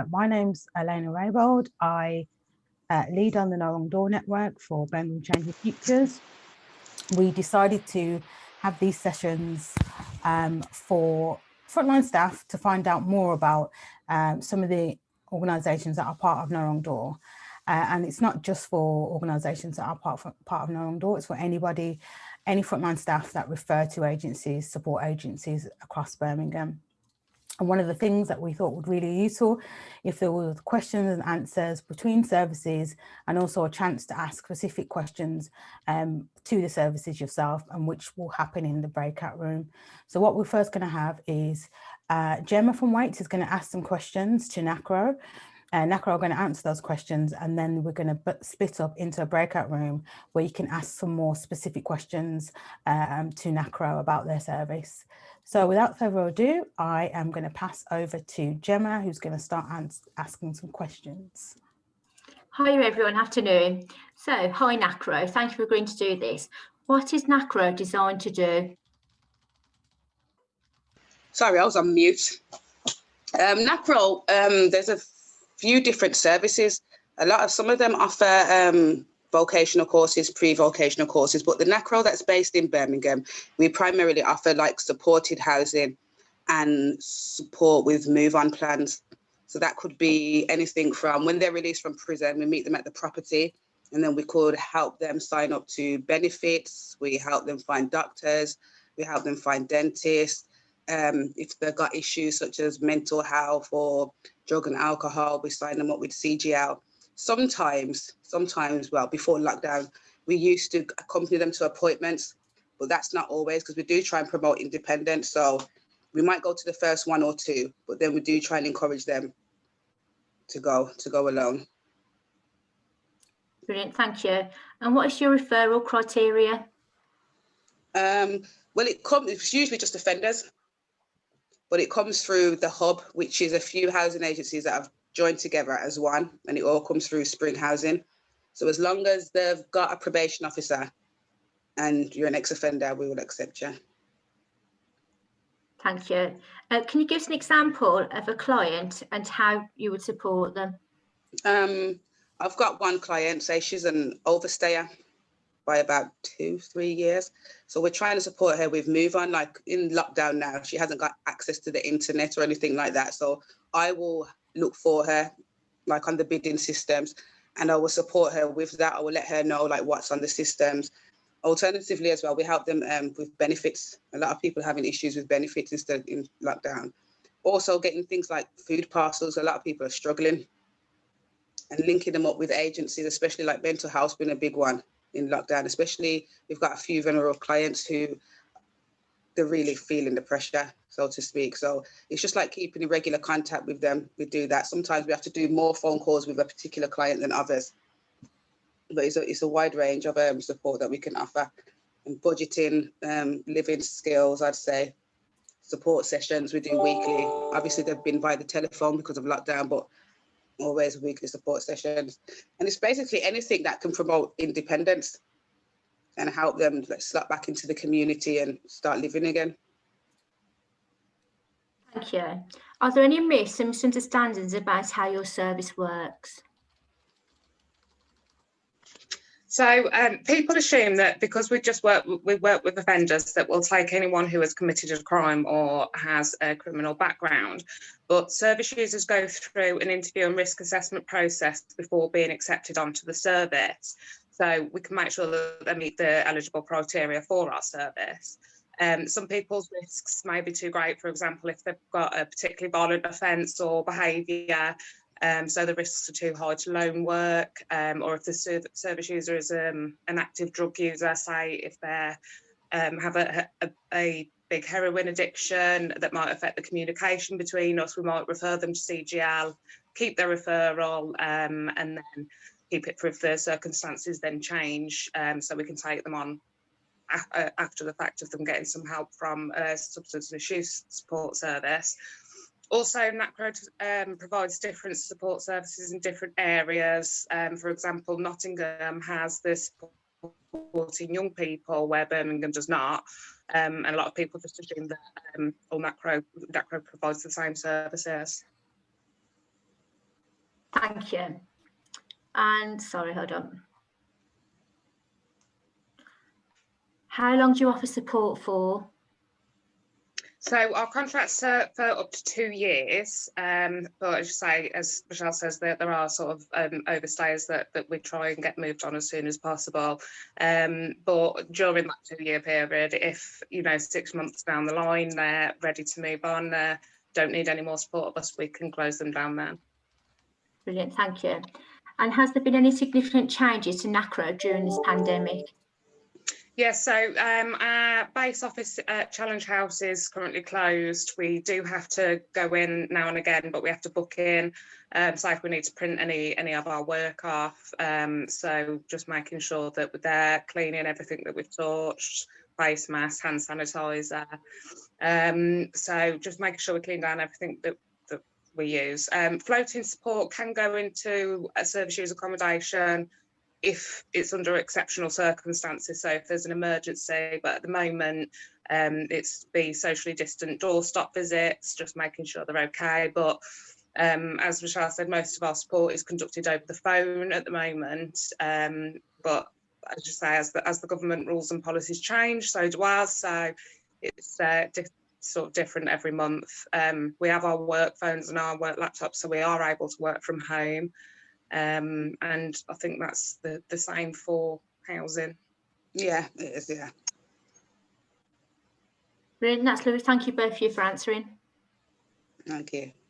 My name's Elena Raybold. I lead on the No Wrong Door network for Birmingham Changing Futures. We decided to have these sessions for frontline staff to find out more about some of the organisations that are part of No Wrong Door. And it's not just for organisations that are part of No Wrong Door, it's for anybody, any frontline staff that refer to agencies, support agencies across Birmingham. And one of the things that we thought would really be useful, if there were questions and answers between services, and also a chance to ask specific questions to the services yourself, and which will happen in the breakout room. So what we're first going to have is Gemma from Waits is going to ask some questions to NACRO. NACRO are going to answer those questions, and then we're going to split up into a breakout room where you can ask some more specific questions to NACRO about their service. So without further ado, I am going to pass over to Gemma, who's going to start asking some questions. Hi everyone, afternoon. So, hi NACRO, thank you for agreeing to do this. What is NACRO designed to do? Sorry, I was on mute. NACRO, there's a few different services. Some of them offer vocational courses, pre-vocational courses, but the NACRO that's based in Birmingham, we primarily offer like supported housing and support with move-on plans. So that could be anything from when they're released from prison, we meet them at the property, and then we could help them sign up to benefits. We help them find doctors, we help them find dentists. If they've got issues such as mental health or drug and alcohol, we sign them up with CGL. Sometimes, well, before lockdown, we used to accompany them to appointments, but that's not always, because we do try and promote independence. So we might go to the first one or two, but then we do try and encourage them to go alone. Brilliant, thank you. And what is your referral criteria? Well, it's usually just offenders, but it comes through the hub, which is a few housing agencies that have joined together as one, and it all comes through Spring Housing. So as long as they've got a probation officer and you're an ex-offender, we will accept you. Thank you. Can you give us an example of a client and how you would support them? I've got one client, say she's an overstayer by about 2-3 years. So we're trying to support her with move on, like in lockdown now, she hasn't got access to the internet or anything like that. So I will look for her, like on the bidding systems, and I will support her with that. I will let her know like what's on the systems. Alternatively as well, we help them with benefits. A lot of people are having issues with benefits instead in lockdown. Also getting things like food parcels. A lot of people are struggling, and linking them up with agencies, especially like mental health been a big one in lockdown. Especially we've got a few vulnerable clients who they're really feeling the pressure, so to speak. So it's just like keeping in regular contact with them. We do that. Sometimes we have to do more phone calls with a particular client than others. But it's a wide range of support that we can offer. And budgeting, living skills, I'd say. Support sessions we do weekly. Obviously, they've been via the telephone because of lockdown, but always weekly support sessions. And it's basically anything that can promote independence and help them slot back into the community and start living again. Thank you. Are there any myths and misunderstandings about how your service works? So people assume that because we work with offenders that we'll take anyone who has committed a crime or has a criminal background, but service users go through an interview and risk assessment process before being accepted onto the service. So we can make sure that they meet the eligible criteria for our service. Some people's risks may be too great, for example, if they've got a particularly violent offence or behaviour, so the risks are too high to loan work, or if the service user is an active drug user, say if they have a big heroin addiction that might affect the communication between us, we might refer them to CGL, keep their referral, and then keep it for if the circumstances then change, so we can take them on after the fact of them getting some help from a substance misuse support service. Also, NACRO provides different support services in different areas. For example, Nottingham has this supporting young people where Birmingham does not. And a lot of people just assume that all NACRO provides the same services. Thank you. And sorry, hold on. How long do you offer support for? So our contracts are for up to 2 years, but as you say, as Michelle says, there are sort of overstayers that we try and get moved on as soon as possible. But during that 2-year period, if 6 months down the line they're ready to move on, don't need any more support of us, we can close them down then. Brilliant, thank you. And has there been any significant changes to NACRO during this pandemic? Yes, so our base office at Challenge House is currently closed. We do have to go in now and again, but we have to book in. So if we need to print any of our work off, so just making sure that we're there, cleaning everything that we've touched, face mask, hand sanitizer. So just making sure we clean down everything that we use. Floating support can go into a service user accommodation if it's under exceptional circumstances, so if there's an emergency, but at the moment it's be socially distant doorstop visits, just making sure they're okay. But as Michelle said, most of our support is conducted over the phone at the moment, but as you say, as the government rules and policies change, so do ours, so it's sort of different every month. We have our work phones and our work laptops, so we are able to work from home. And I think that's the same for housing. Yeah, it is, yeah. Brilliant, that's lovely. Thank you both for answering. Thank you.